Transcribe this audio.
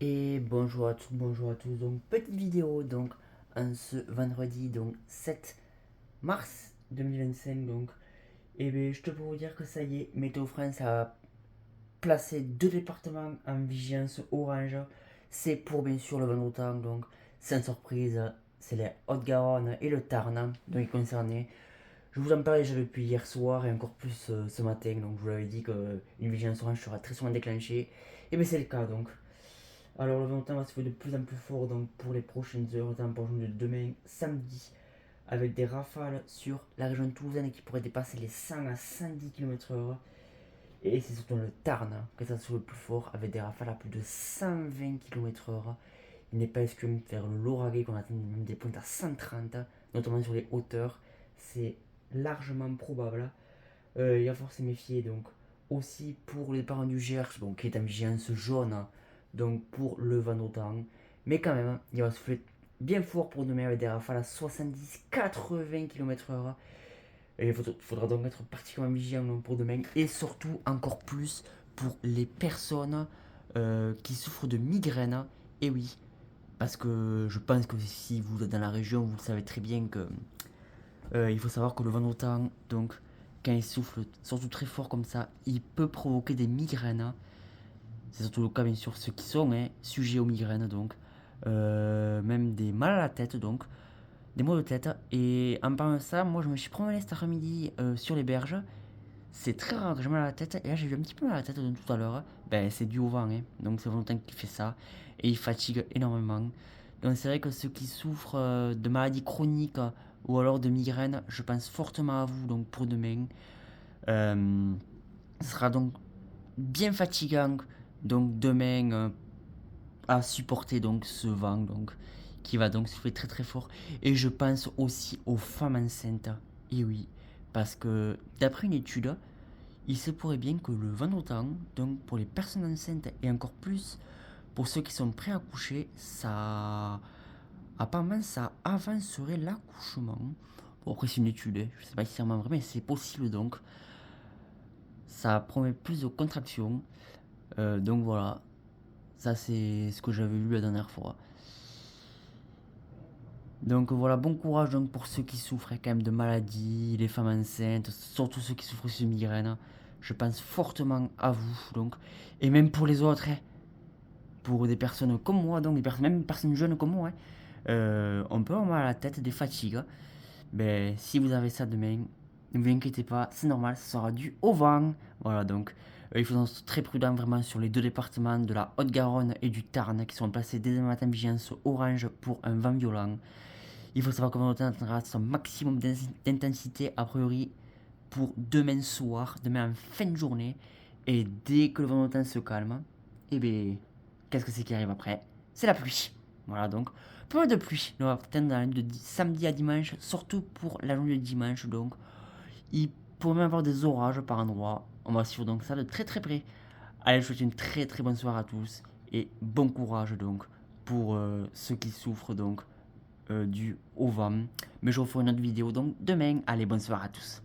Et bonjour à tous. Donc petite vidéo donc en ce vendredi donc 7 mars 2025 donc. Et bien je te peux vous dire que ça y est, Météo France a placé deux départements en vigilance orange. C'est pour bien sûr le Vendôme donc sans surprise, c'est les Haute-Garonne et le Tarn donc est concerné. Je vous en parlais déjà depuis hier soir et encore plus ce matin, donc je vous l'avais dit qu'une vigilance orange sera très souvent déclenchée. Et bien c'est le cas donc. Alors le vent va se faire de plus en plus fort donc pour les prochaines heures, notamment pour de demain samedi, avec des rafales sur la région toulousaine qui pourraient dépasser les 100 à 110 km/h. Et c'est surtout le Tarn que ça se fait le plus fort, avec des rafales à plus de 120 km/h. Il n'est pas exclu vers le Lauragais qu'on atteint même des pointes à 130, notamment sur les hauteurs. C'est largement probable. Il va falloir se méfier donc aussi pour les parents du Gers, donc, qui est en vigilance jaune, donc pour le vent d'autant. Mais quand même, il va souffler bien fort pour demain avec des rafales à 70-80 km/h. Et faudra donc être particulièrement vigilant donc, pour demain et surtout encore plus pour les personnes qui souffrent de migraines. Et oui, parce que je pense que si vous êtes dans la région, vous le savez très bien que il faut savoir que le vent d'autant, donc, quand il souffle surtout très fort comme ça, il peut provoquer des migraines. C'est surtout le cas, bien sûr, ceux qui sont sujets aux migraines, donc, même des mal à la tête, donc, des maux de tête. Et en parlant de ça, moi, je me suis promené cet après-midi sur les berges. C'est très rare que j'ai mal à la tête. Et là, j'ai eu un petit peu mal à la tête tout à l'heure. Ben, c'est dû au vent, hein. Donc, c'est le Valentin qui fait ça. Et il fatigue énormément. Donc, c'est vrai que ceux qui souffrent de maladies chroniques ou alors de migraines, je pense fortement à vous donc pour demain. Euh, Ce sera donc bien fatigant donc demain à supporter donc ce vent donc qui va donc souffler très très fort. Et je pense aussi aux femmes enceintes. Et oui, parce que d'après une étude, il se pourrait bien que le vent d'autant, donc pour les personnes enceintes et encore plus pour ceux qui sont prêts à coucher, ça apparemment ça avancerait l'accouchement. Bon, après c'est une étude, hein. Je sais pas si c'est vraiment vrai, mais c'est possible donc. Ça promet plus de contractions. Donc voilà, ça c'est ce que j'avais lu la dernière fois. Donc voilà, bon courage donc pour ceux qui souffrent quand même de maladies, les femmes enceintes, surtout ceux qui souffrent de migraines. Je pense fortement à vous donc. Et même pour les autres, hein, pour des personnes comme moi, donc même des personnes jeunes comme moi, hein, on peut avoir mal à la tête, des fatigues. Ben, si vous avez ça demain, ne vous inquiétez pas, c'est normal, ça sera dû au vent. Voilà, donc il faut être très prudent vraiment sur les deux départements de la Haute-Garonne et du Tarn qui sont placés dès le matin en vigilance orange pour un vent violent. Il faut savoir que Valentin atteindra son maximum d'intensité a priori pour demain soir, demain en fin de journée. Et dès que le Valentin se calme, et bien, qu'est-ce que c'est qui arrive après? C'est la pluie. Voilà donc, peu de pluie. On va atteindre de samedi à dimanche, surtout pour la journée de dimanche. Donc, il pourrait même avoir des orages par endroit. On va suivre donc ça de très très près. Allez, je vous souhaite une très très bonne soirée à tous et bon courage donc pour ceux qui souffrent donc du au vent. Mais je vous ferai une autre vidéo donc demain. Allez, bonne soirée à tous.